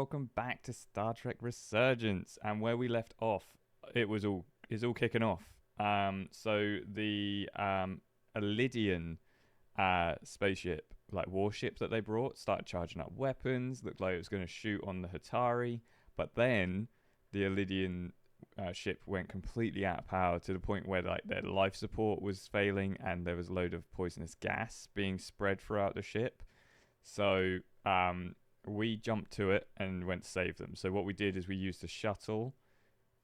welcome back to Star Trek Resurgence. And where we left off, it's all kicking off. So the Elydian spaceship, like warship that they brought, started charging up weapons. Looked like it was going to shoot on the Hatari, but then the Elydian ship went completely out of power to the point where like their life support was failing, and there was a load of poisonous gas being spread throughout the ship. So we jumped to it and went to save them. So what we did is we used a shuttle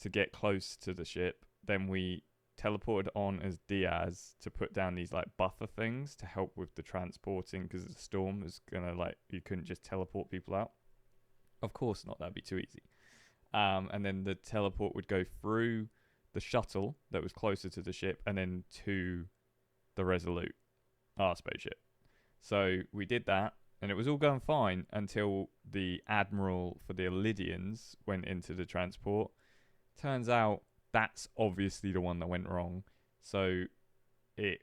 to get close to the ship. Then we teleported on as Diaz to put down these like buffer things to help with the transporting, because the storm was gonna, like, you couldn't just teleport people out. Of course not, that'd be too easy. And then the teleport would go through the shuttle that was closer to the ship and then to the Resolute, our spaceship. So we did that, and it was all going fine until the admiral for the Elydians went into the transport. Turns out that's obviously the one that went wrong. So it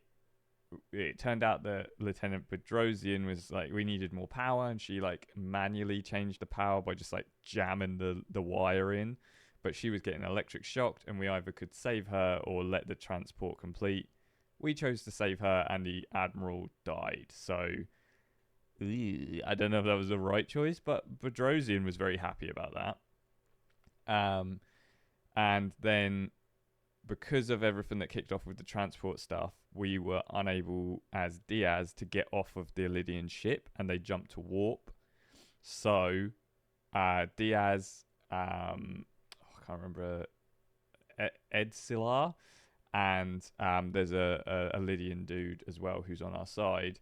turned out that Lieutenant Bedrosian was like, we needed more power, and she like manually changed the power by just like jamming the wire in. But she was getting electric shocked, and we either could save her or let the transport complete. We chose to save her, and the admiral died. So I don't know if that was the right choice, but Bedrosian was very happy about that. And then, because of everything that kicked off with the transport stuff, we were unable, as Diaz, to get off of the Elydian ship, and they jumped to warp. So Diaz, I can't remember, Edsilar, and there's a Elydian dude as well who's on our side,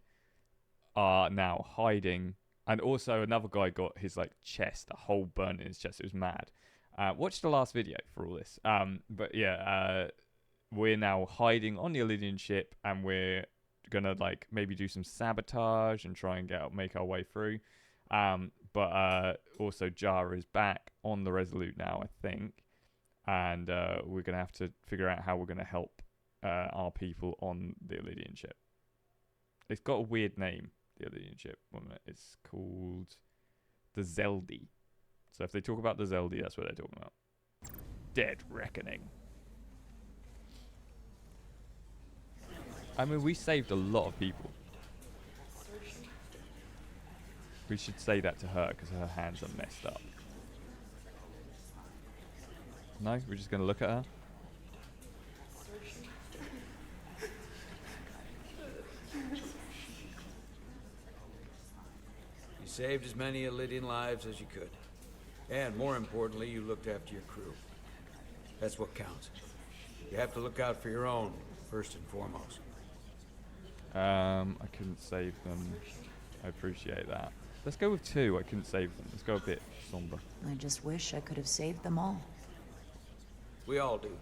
are now hiding. And also another guy got his like chest, a hole burnt in his chest. It was mad. Watch the last video for all this. But yeah, we're now hiding on the Elydian ship, and we're gonna like maybe do some sabotage and try and make our way through. But also Jara is back on the Resolute now, I think, and we're gonna have to figure out how we're gonna help our people on the Elydian ship. It's got a weird name, the Elydian ship. It's called the Zeldi. So if they talk about the Zeldi, that's what they're talking about. Dead Reckoning. I mean, we saved a lot of people. We should say that to her, because her hands are messed up. No? We're just going to look at her? You saved as many Elydian lives as you could. And more importantly, you looked after your crew. That's what counts. You have to look out for your own, first and foremost. I couldn't save them. I appreciate that. Let's go with 2. I couldn't save them. Let's go a bit somber. I just wish I could have saved them all. We all do.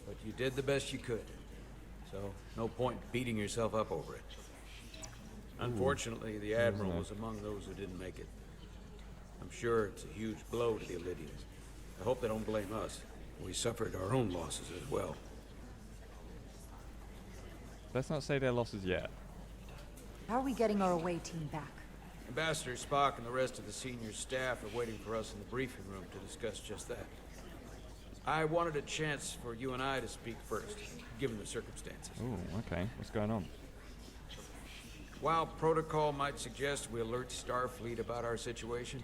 But you did the best you could. So, no point beating yourself up over it. Unfortunately, the Admiral was among those who didn't make it. I'm sure it's a huge blow to the Elydians. I hope they don't blame us. We suffered our own losses as well. Let's not say their losses yet. How are we getting our away team back? Ambassador Spock and the rest of the senior staff are waiting for us in the briefing room to discuss just that. I wanted a chance for you and I to speak first, given the circumstances. Oh, okay. What's going on? While protocol might suggest we alert Starfleet about our situation,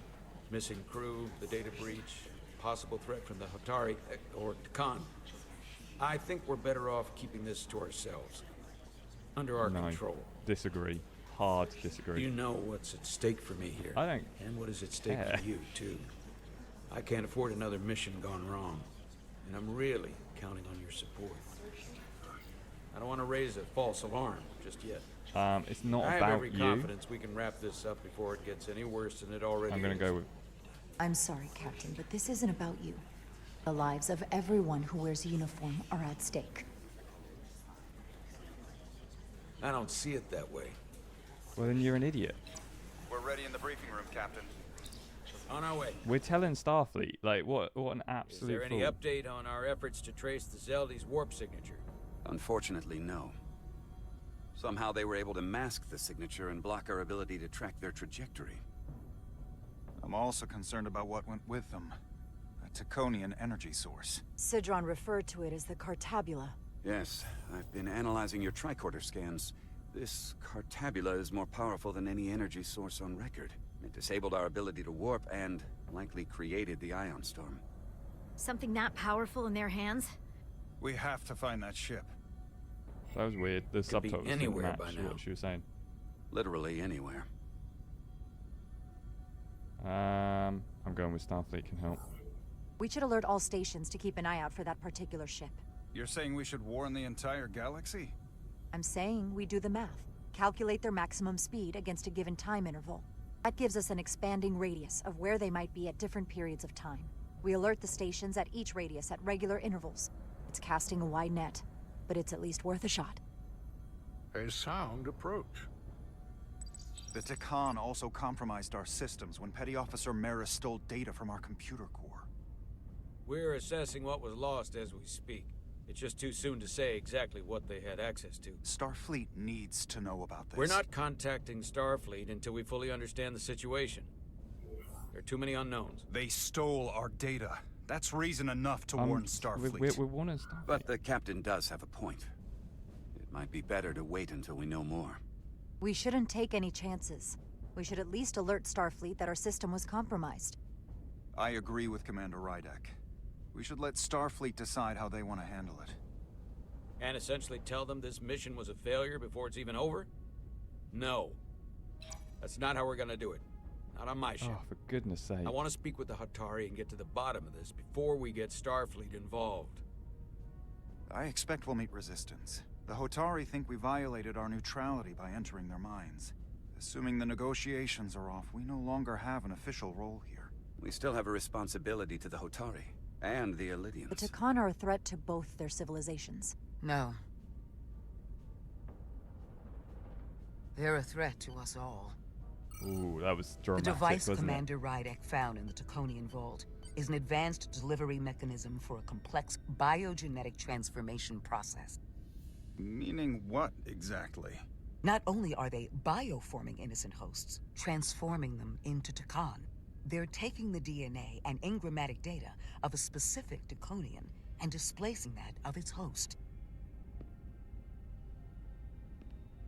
missing crew, the data breach, possible threat from the Hatari, or Khan, I think we're better off keeping this to ourselves. Under our control. Disagree. Hard disagree. You know what's at stake for me here. I don't And what is at stake care. for you, too. I can't afford another mission gone wrong. And I'm really counting on your support. I don't want to raise a false alarm just yet. It's not I have about every you. confidence we can wrap this up before it gets any worse than it already I'm going to is. go with... I'm sorry, Captain, but this isn't about you. The lives of everyone who wears a uniform are at stake. I don't see it that way. Well, then you're an idiot. We're ready in the briefing room, Captain. On our way. We're telling Starfleet. Like, what an Is absolute there any fool. update on our efforts to trace the Zeldi's warp signature? Unfortunately, no. Somehow they were able to mask the signature and block our ability to track their trajectory. I'm also concerned about what went with them. A Taconian energy source. Sidron referred to it as the Cartabula. Yes, I've been analyzing your tricorder scans. This Cartabula is more powerful than any energy source on record. It disabled our ability to warp and likely created the ion storm. Something that powerful in their hands? We have to find that ship. That was weird. The Could be subtitles didn't anywhere match by now. what she was saying. Literally anywhere. I'm going with Starfleet can help. We should alert all stations to keep an eye out for that particular ship. You're saying we should warn the entire galaxy? I'm saying we do the math. Calculate their maximum speed against a given time interval. That gives us an expanding radius of where they might be at different periods of time. We alert the stations at each radius at regular intervals. It's casting a wide net, but it's at least worth a shot. A sound approach. The Takan also compromised our systems when Petty Officer Maris stole data from our computer core. We're assessing what was lost as we speak. It's just too soon to say exactly what they had access to. Starfleet needs to know about this. We're not contacting Starfleet until we fully understand the situation. There are too many unknowns. They stole our data. That's reason enough to warn Starfleet. We want to Starfleet. But the captain does have a point. It might be better to wait until we know more. We shouldn't take any chances. We should at least alert Starfleet that our system was compromised. I agree with Commander Rydek. We should let Starfleet decide how they want to handle it. And essentially tell them this mission was a failure before it's even over? No. That's not how we're gonna do it. Not on my ship. Oh, for goodness sake. I want to speak with the Hatari and get to the bottom of this before we get Starfleet involved. I expect we'll meet resistance. The Hotari think we violated our neutrality by entering their minds. Assuming the negotiations are off, we no longer have an official role here. We still have a responsibility to the Hotari and the Elydians. The Takan are a threat to both their civilizations. No. They're a threat to us all. Ooh, that was The dramatic, device wasn't Commander Rydek found in the Taconian Vault is an advanced delivery mechanism for a complex biogenetic transformation process. Meaning what, exactly? Not only are they bioforming innocent hosts, transforming them into Takan, they're taking the DNA and engrammatic data of a specific Taconian and displacing that of its host.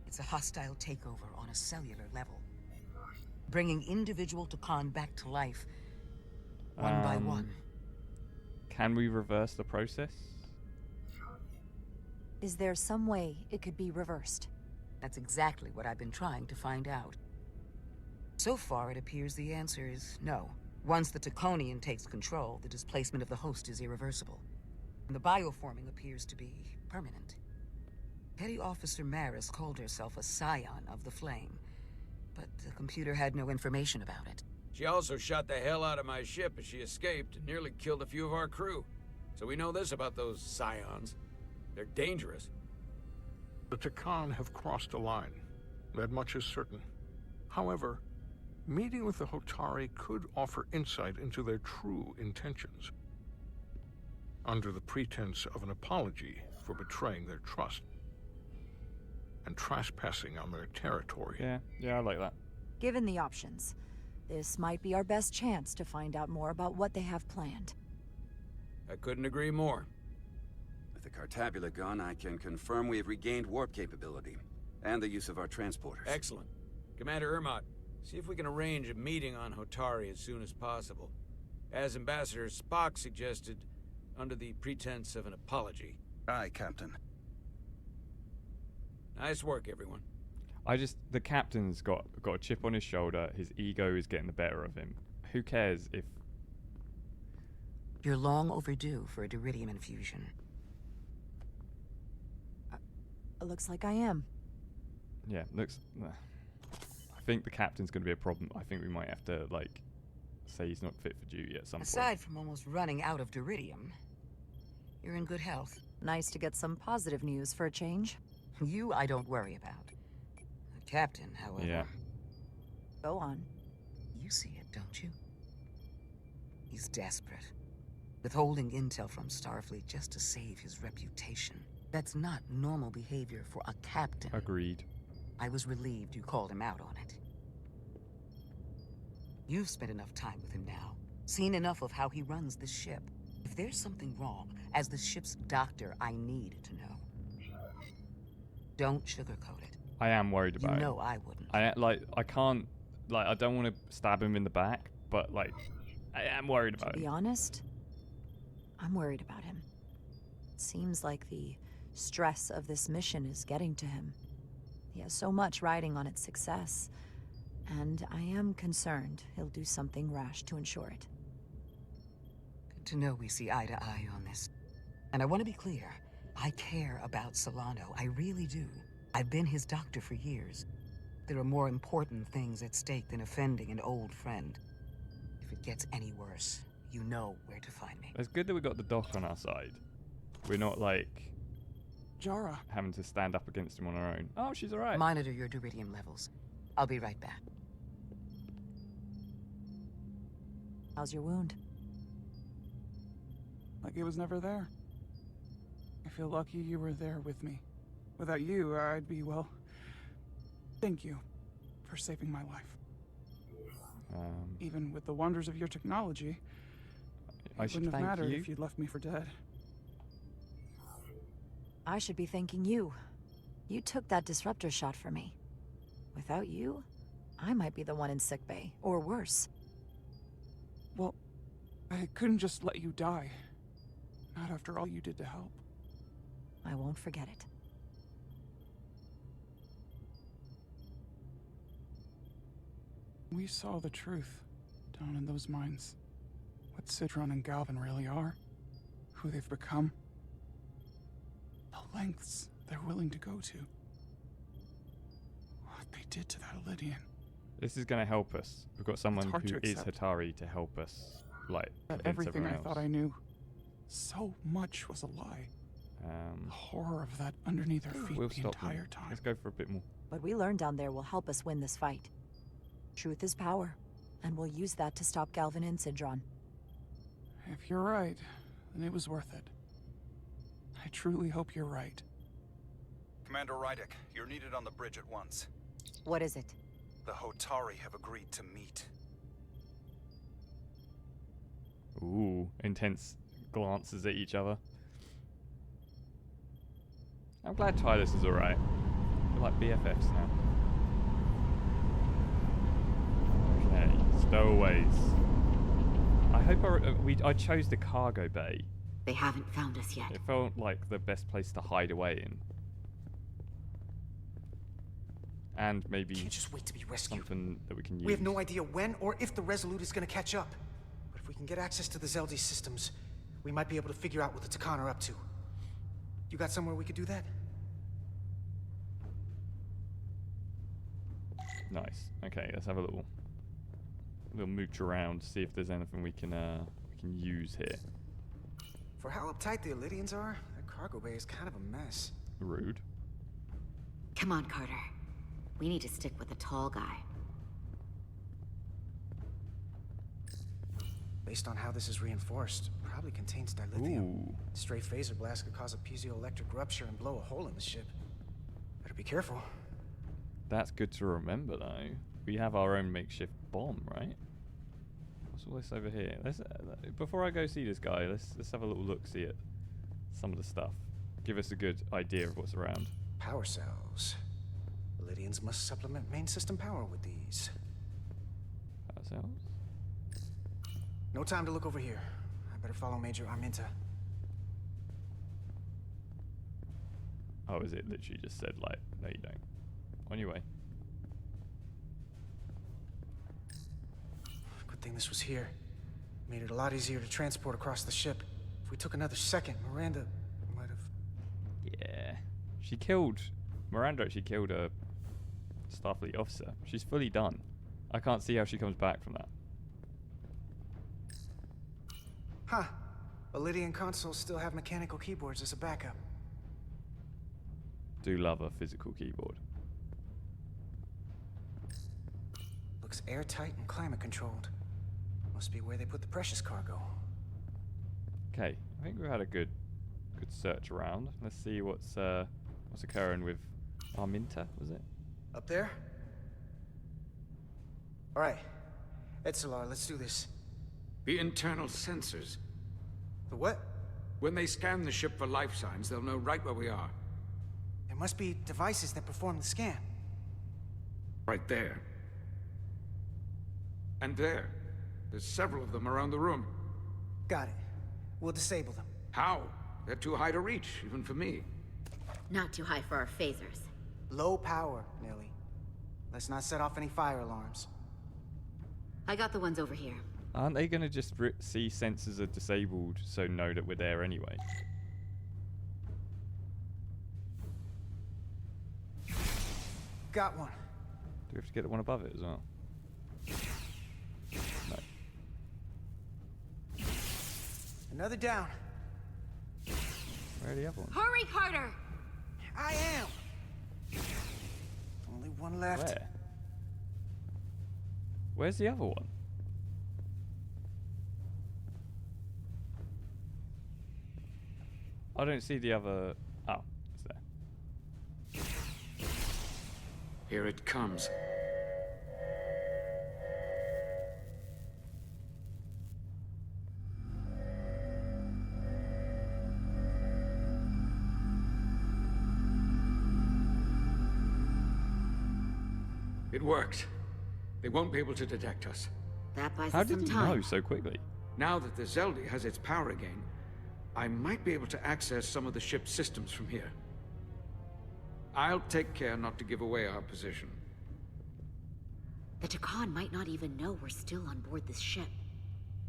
It's a hostile takeover on a cellular level, bringing individual Takan back to life, one by one. Can we reverse the process? Is there some way it could be reversed? That's exactly what I've been trying to find out. So far, it appears the answer is no. Once the Taconian takes control, the displacement of the host is irreversible. And the bioforming appears to be permanent. Petty Officer Maris called herself a scion of the Flame, but the computer had no information about it. She also shot the hell out of my ship as she escaped and nearly killed a few of our crew. So we know this about those scions. They're dangerous. The Takan have crossed a line. That much is certain. However, meeting with the Hotari could offer insight into their true intentions. Under the pretense of an apology for betraying their trust and trespassing on their territory. Yeah, I like that. Given the options, this might be our best chance to find out more about what they have planned. I couldn't agree more. With the Cartabula gone, I can confirm we have regained warp capability and the use of our transporters. Excellent. Commander Ermot, see if we can arrange a meeting on Hotari as soon as possible. As Ambassador Spock suggested, under the pretense of an apology. Aye, Captain. Nice work, everyone. The captain's got a chip on his shoulder. His ego is getting the better of him. Who cares if... You're long overdue for a Diridium infusion. It looks like I am. Yeah, looks... I think the captain's going to be a problem. I think we might have to, like, say he's not fit for duty at some point. Aside from almost running out of Diridium, you're in good health. Nice to get some positive news for a change. You, I don't worry about. The captain, however... Yeah. Go on. You see it, don't you? He's desperate. Withholding intel from Starfleet just to save his reputation. That's not normal behavior for a captain. Agreed. I was relieved you called him out on it. You've spent enough time with him now, seen enough of how he runs this ship. If there's something wrong, as the ship's doctor, I need to know. Don't sugarcoat it. I am worried about You know him. I wouldn't. I can't, I don't want to stab him in the back, but, like, I am worried about To be him. honest, I'm worried about him. It seems like the stress of this mission is getting to him. He has so much riding on its success, and I am concerned he'll do something rash to ensure it. Good to know we see eye to eye on this. And I want to be clear. I care about Solano. I really do. I've been his doctor for years. There are more important things at stake than offending an old friend. If it gets any worse, you know where to find me. It's good that we got the doc on our side. We're not, like, Jara. having to stand up against him on our own. Oh, she's alright. Monitor your duridium levels. I'll be right back. How's your wound? Like it was never there. I feel lucky you were there with me. Without you, I'd be, well... Thank you for saving my life. Even with the wonders of your technology, it wouldn't have mattered if you'd left me for dead. I should be thanking you. You took that disruptor shot for me. Without you, I might be the one in sickbay, or worse. Well, I couldn't just let you die. Not after all you did to help. I won't forget it. We saw the truth down in those mines. What Citron and Galvin really are. Who they've become. The lengths they're willing to go to. What they did to that Lydian. This is going to help us. We've got someone hard who to is accept. Hitari to help us, like, That convince everything everyone I else. thought I knew, so much was a lie. The horror of that underneath our feet We'll the stop them. entire time. Let's go for a bit more. What we learned down there will help us win this fight. Truth is power, and we'll use that to stop Galvin and Sidron. If you're right, then it was worth it. I truly hope you're right. Commander Rydick, you're needed on the bridge at once. What is it? The Hotari have agreed to meet. Ooh, intense glances at each other. I'm glad Tylus is alright. We're like BFFs now. Okay, stowaways. I hope I chose the cargo bay. They haven't found us yet. It felt like the best place to hide away in. And maybe Can't just wait to be rescued. something that we can use. We have no idea when or if the Resolute is going to catch up. But if we can get access to the Zeldi systems, we might be able to figure out what the Takan are up to. You got somewhere we could do that? Nice. Okay, let's have a little mooch around, see if there's anything we can use here. For how uptight the Elydians are, that cargo bay is kind of a mess. Rude. Come on, Carter. We need to stick with the tall guy. Based on how this is reinforced, probably contains dilithium. Ooh. Stray phaser blast could cause a piezoelectric rupture and blow a hole in the ship. Better be careful. That's good to remember, though. We have our own makeshift bomb, right? What's all this over here? Let's before I go see this guy, let's have a little look, see at some of the stuff. Give us a good idea of what's around. Power cells. Elydians must supplement main system power with these. Ourselves. No time to look over here. I better follow Major Arminta. Oh, is it literally just said like, no, you don't. On your way. Good thing this was here. Made it a lot easier to transport across the ship. If we took another second, Miranda might have... Yeah. She killed... Miranda actually killed a Starfleet officer. She's fully done. I can't see how she comes back from that. Huh. Elydian consoles still have mechanical keyboards as a backup. Do love a physical keyboard. Looks airtight and climate controlled. Must be where they put the precious cargo. Okay, I think we've had a good search around. Let's see what's occurring with Arminta, was it? Up there? Alright. Etzelar, let's do this. The internal sensors. The what? When they scan the ship for life signs, they'll know right where we are. There must be devices that perform the scan. Right there. And there. There's several of them around the room. Got it. We'll disable them. How? They're too high to reach, even for me. Not too high for our phasers. Low power, Nelly. Let's not set off any fire alarms. I got the ones over here. Aren't they going to just see sensors are disabled, so know that we're there anyway? Got one. Do we have to get the one above it as well? No. Another down. Where are the other ones? Hurry, Carter! I am! Only one left. Where? Where's the other one? I don't see the other... Oh, it's there. Here it comes. It worked. They won't be able to detect us. That buys How us did some he time. know so quickly? Now that the Zeldi has its power again, I might be able to access some of the ship's systems from here. I'll take care not to give away our position. The Takan might not even know we're still on board this ship.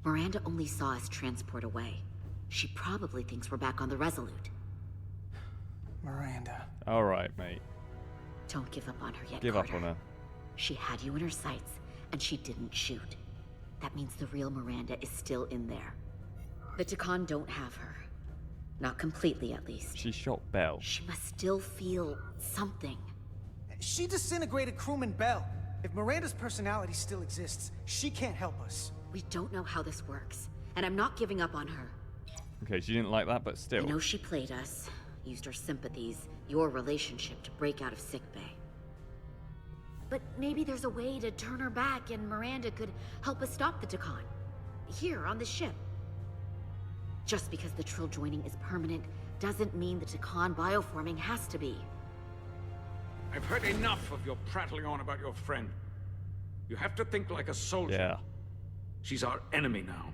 Miranda only saw us transport away. She probably thinks we're back on the Resolute. Miranda. Alright, mate. Don't give up on her yet, Give Carter. up on her. She had you in her sights, and she didn't shoot. That means the real Miranda is still in there. The Takan don't have her. Not completely, at least. She shot Bell. She must still feel something. She disintegrated crewman Bell. If Miranda's personality still exists, she can't help us. We don't know how this works, and I'm not giving up on her. Okay, she didn't like that, but I still. know she played us, used our sympathies, your relationship to break out of sickbay. But maybe there's a way to turn her back and Miranda could help us stop the Takan. Here, on the ship. Just because the Trill joining is permanent doesn't mean the Takan bioforming has to be. I've heard enough of your prattling on about your friend. You have to think like a soldier. Yeah. She's our enemy now.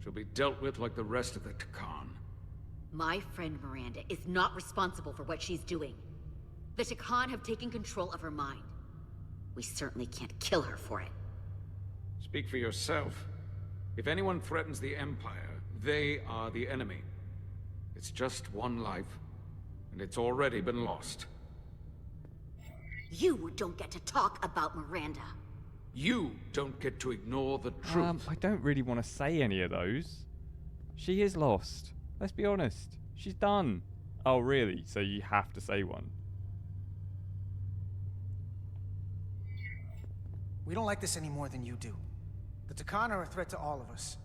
She'll be dealt with like the rest of the Takan. My friend Miranda is not responsible for what she's doing. The Takan have taken control of her mind. We certainly can't kill her for it. Speak for yourself. If anyone threatens the Empire, they are the enemy. It's just one life, and it's already been lost. You don't get to talk about Miranda. You don't get to ignore the truth. I don't really want to say any of those. She is lost. Let's be honest. She's done. Oh, really? So you have to say one. We don't like this any more than you do. The Takan are a threat to all of us.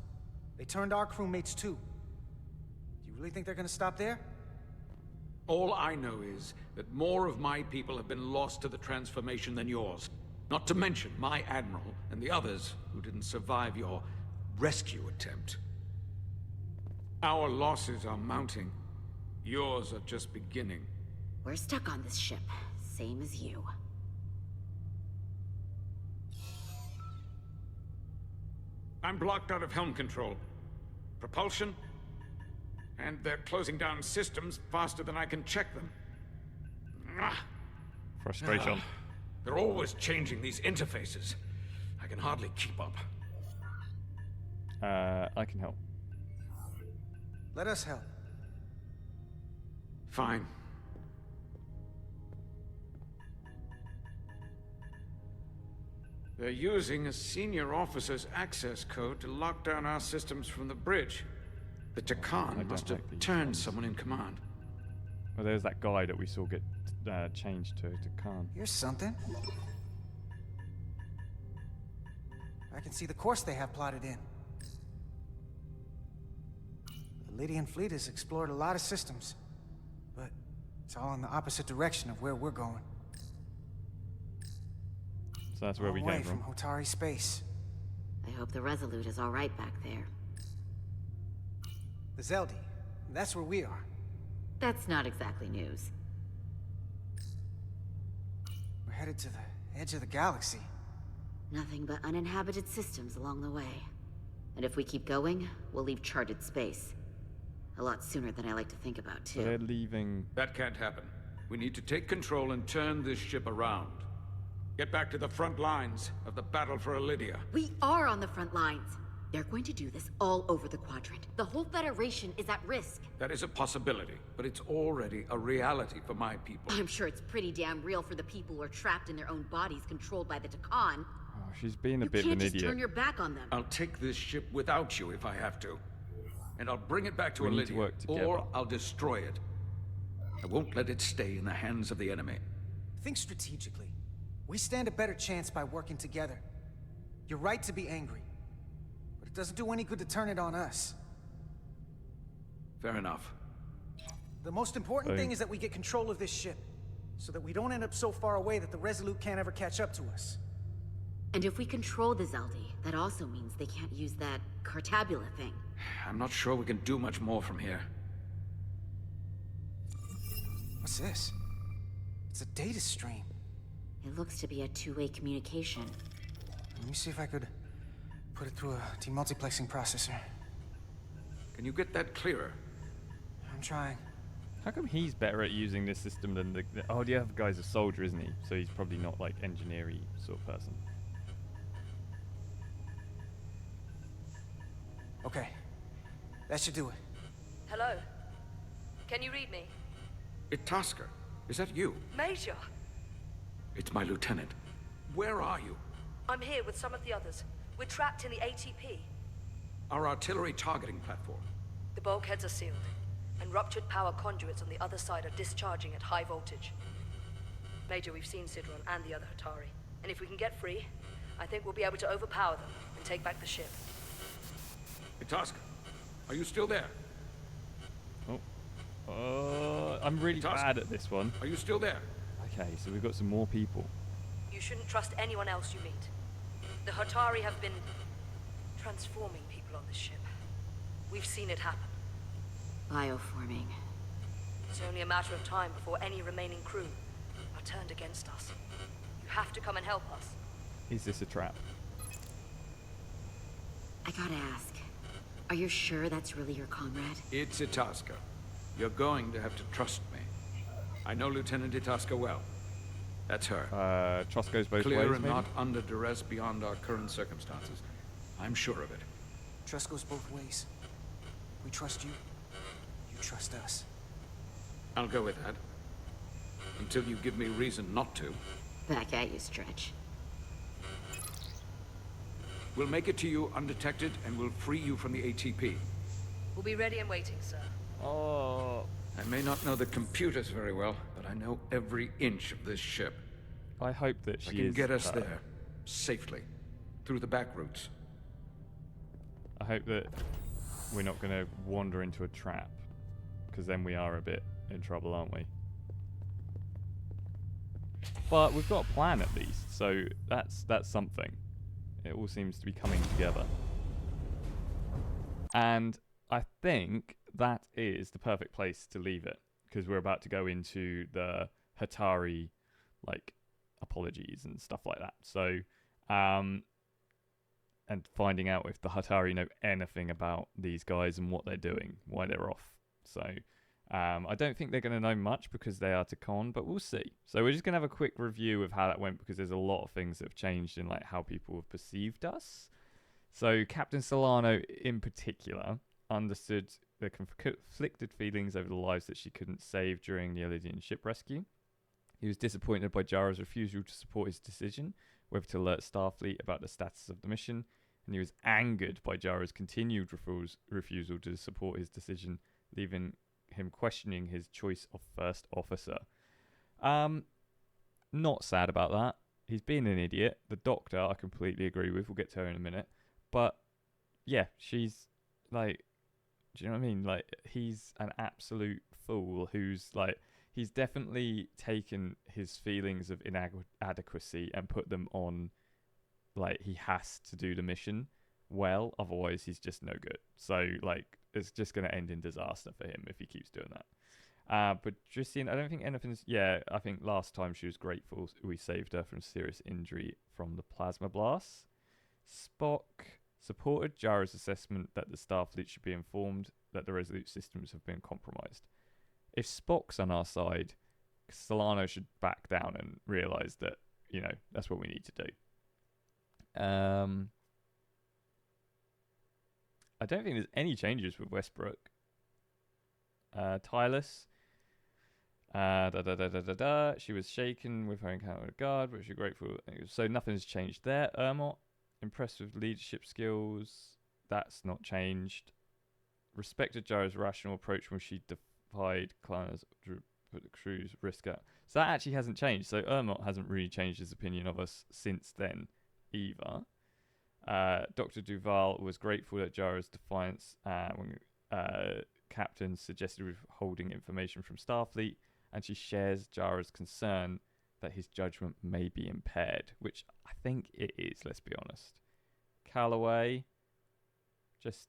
They turned our crewmates too. Do you really think they're gonna stop there? All I know is that more of my people have been lost to the transformation than yours. Not to mention my admiral and the others who didn't survive your rescue attempt. Our losses are mounting. Yours are just beginning. We're stuck on this ship, same as you. I'm blocked out of helm control. Propulsion? And they're closing down systems faster than I can check them. Frustration. They're always changing these interfaces. I can hardly keep up. I can help. Let us help. Fine. They're using a senior officer's access code to lock down our systems from the bridge. The Takan must have turned someone in command. Well, there's that guy that we saw get changed to Khan. Here's something. I can see the course they have plotted in. The Lydian fleet has explored a lot of systems, but it's all in the opposite direction of where we're going. So that's where we Away came from from. Hotari space. I hope the Resolute is all right back there. The Zeldi. That's where we are. That's not exactly news. We're headed to the edge of the galaxy. Nothing but uninhabited systems along the way. And if we keep going, we'll leave charted space. A lot sooner than I like to think about, too. They're leaving. That can't happen. We need to take control and turn this ship around. Get back to the front lines of the battle for Elydia. We are on the front lines. They're going to do this all over the quadrant. The whole Federation is at risk. That is a possibility, but it's already a reality for my people. I'm sure it's pretty damn real for the people who are trapped in their own bodies controlled by the Takan. Oh, she's being a You bit of can't an just idiot. turn your back on them. I'll take this ship without you if I have to. And I'll bring it back to We need to Elydia, work together. or I'll destroy it. I won't let it stay in the hands of the enemy. Think strategically. We stand a better chance by working together. You're right to be angry. But it doesn't do any good to turn it on us. Fair enough. The most important thing is that we get control of this ship. So that we don't end up so far away that the Resolute can't ever catch up to us. And if we control the Zeldi, that also means they can't use that Cartabula thing. I'm not sure we can do much more from here. What's this? It's a data stream. It looks to be a two-way communication. Let me see if I could put it through a demultiplexing processor. Can you get that clearer? I'm trying. How come he's better at using this system than the... Oh, the other guy's a soldier, isn't he? So he's probably not, like, engineer-y sort of person. Okay. That should do it. Hello? Can you read me? Itasca, is that you? Major! It's my lieutenant. Where are you? I'm here with some of the others. We're trapped in the ATP. Our artillery targeting platform. The bulkheads are sealed, and ruptured power conduits on the other side are discharging at high voltage. Major, we've seen Sidron and the other Hatari, and if we can get free, I think we'll be able to overpower them and take back the ship. Itasca, are you still there? I'm really Itasca, bad at this one. Are you still there? Okay, so we've got some more people. You shouldn't trust anyone else you meet. The Hatari have been transforming people on this ship. We've seen it happen. Bioforming. It's only a matter of time before any remaining crew are turned against us. You have to come and help us. Is this a trap? I gotta ask, are you sure that's really your comrade? It's Itasca. You're going to have to trust me. I know Lieutenant Itasca well. That's her. Trust goes both Clear ways, and maybe? not under duress beyond our current circumstances. I'm sure of it. Trust goes both ways. We trust you. You trust us. I'll go with that. Until you give me reason not to. Back at you, Stretch. We'll make it to you undetected, and we'll free you from the ATP. We'll be ready and waiting, sir. Oh, I may not know the computers very well, but I know every inch of this ship. I hope that she I can is get us her. there, safely, through the back routes. I hope that we're not going to wander into a trap, because then we are a bit in trouble, aren't we? But we've got a plan at least, so that's something. It all seems to be coming together. And I think that is the perfect place to leave it, because we're about to go into the Hatari, like, apologies and stuff like that. So, and finding out if the Hatari know anything about these guys and what they're doing, why they're off. So, I don't think they're going to know much because they are Takan, but we'll see. So we're just going to have a quick review of how that went, because there's a lot of things that have changed in like how people have perceived us. So Captain Solano in particular understood the conflicted feelings over the lives that she couldn't save during the Elydian ship rescue. He was disappointed by Jara's refusal to support his decision whether to alert Starfleet about the status of the mission, and he was angered by Jara's continued refusal to support his decision, leaving him questioning his choice of first officer. Not sad about that. He's been an idiot. The doctor, I completely agree with. We'll get to her in a minute. But, yeah, she's, like, do you know what I mean? Like, he's an absolute fool who's, like, he's definitely taken his feelings of inadequacy and put them on like he has to do the mission well, otherwise he's just no good. So like it's just going to end in disaster for him if he keeps doing that. But Justine, I don't think anything's... Yeah, I think last time she was grateful we saved her from serious injury from the plasma blasts. Spock supported Jara's assessment that the Starfleet should be informed that the Resolute systems have been compromised. If Spock's on our side, Solano should back down and realise that, you know, that's what we need to do. I don't think there's any changes with Westbrook. Tylus. She was shaken with her encounter with guard, but she's grateful. So nothing's changed there. Ermot, impressed with leadership skills. That's not changed. Respected Jara's rational approach when she defied Kleiners, put the crew's risk out. So that actually hasn't changed. So Ermot hasn't really changed his opinion of us since then either. Dr. Duval was grateful at Jara's defiance when Captain suggested withholding information from Starfleet, and she shares Jara's concern that his judgment may be impaired, which I think it is, let's be honest. Calloway, just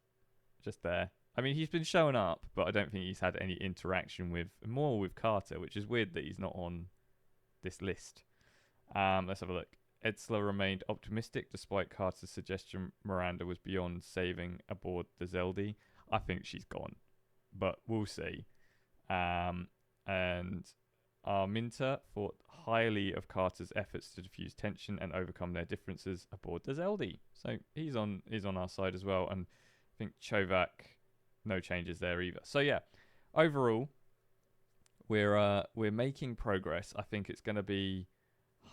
there. I mean, he's been showing up, but I don't think he's had any interaction with Carter, which is weird that he's not on this list. Let's have a look. Edsler remained optimistic despite Carter's suggestion Miranda was beyond saving aboard the Zeldi. I think she's gone, but we'll see. And Arminta thought highly of Carter's efforts to diffuse tension and overcome their differences aboard the Zeldi. So he's on our side as well. And I think Chovak, no changes there either. So yeah, overall, we're making progress. I think it's going to be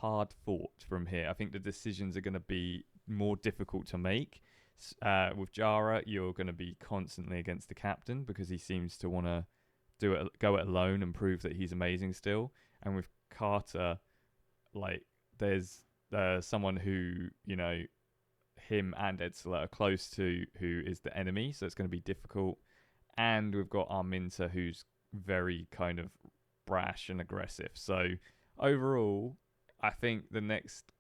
hard fought from here. I think the decisions are going to be more difficult to make. With Jara, you're going to be constantly against the captain because he seems to want to go it alone and prove that he's amazing still. And with Carter, like there's someone who, you know, him and Edsler are close to, who is the enemy, so it's going to be difficult. And we've got Arminta, who's very kind of brash and aggressive. So overall, I think the next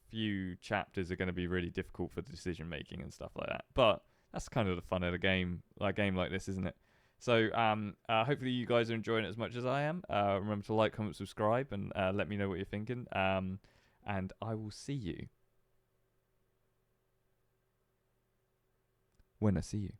few chapters are going to be really difficult for decision making and stuff like that. But that's kind of the fun of the game, like game like this, isn't it? So hopefully you guys are enjoying it as much as I am. Remember to like, comment, subscribe, and let me know what you're thinking. And I will see you when I see you.